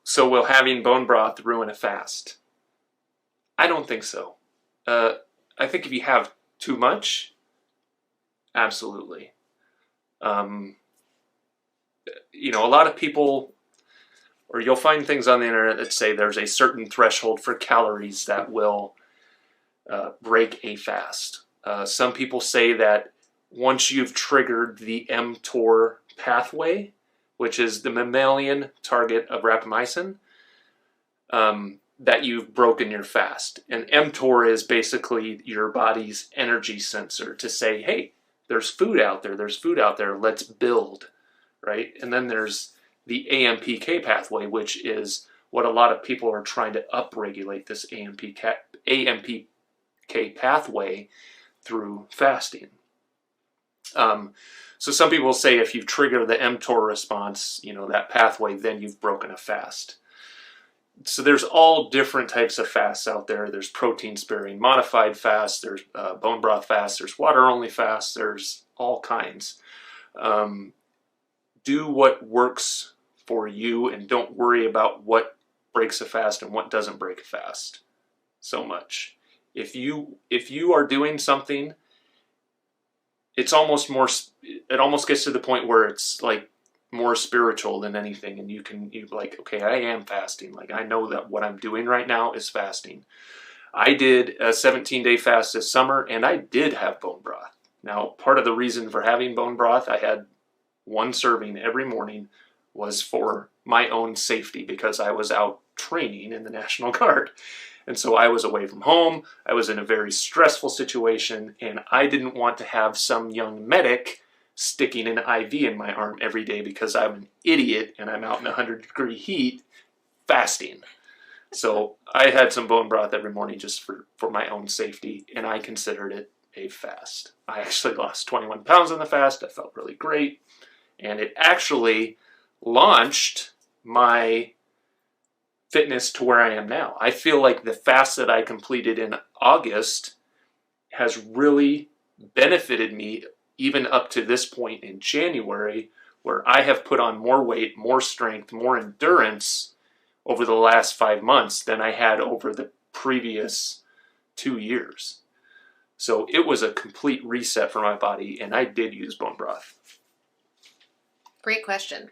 So will having bone broth ruin a fast? I don't think so. I think if you have too much, absolutely. You know, a lot of people, or you'll find things on the internet that say there's a certain threshold for calories that will break a fast. Some people say that once you've triggered the mTOR pathway, which is the mammalian target of rapamycin, that you've broken your fast. And mTOR is basically your body's energy sensor to say, hey, there's food out there, let's build, right? And then there's the AMPK pathway, which is what a lot of people are trying to upregulate, this AMPK pathway through fasting. So some people say if you trigger the mTOR response, you know, that pathway, then you've broken a fast. So there's all different types of fasts out there. There's protein-sparing modified fasts, there's bone broth fasts, there's water-only fasts, there's all kinds. Do what works for you and don't worry about what breaks a fast and what doesn't break a fast so much. If you are doing something, it almost gets to the point where it's like more spiritual than anything, and you're like, okay, I am fasting. Like, I know that what I'm doing right now is fasting. I did a 17-day fast this summer, and I did have bone broth. Now, part of the reason for having bone broth, I had one serving every morning, was for my own safety because I was out training in the National Guard. And so I was away from home, I was in a very stressful situation, and I didn't want to have some young medic sticking an IV in my arm every day because I'm an idiot and I'm out in 100-degree heat fasting. So I had some bone broth every morning just for my own safety, and I considered it a fast. I actually lost 21 pounds on the fast. I felt really great, and it actually launched my fitness to where I am now. I feel like the fast that I completed in August has really benefited me even up to this point in January, where I have put on more weight, more strength, more endurance over the last 5 months than I had over the previous 2 years. So it was a complete reset for my body, and I did use bone broth. Great question.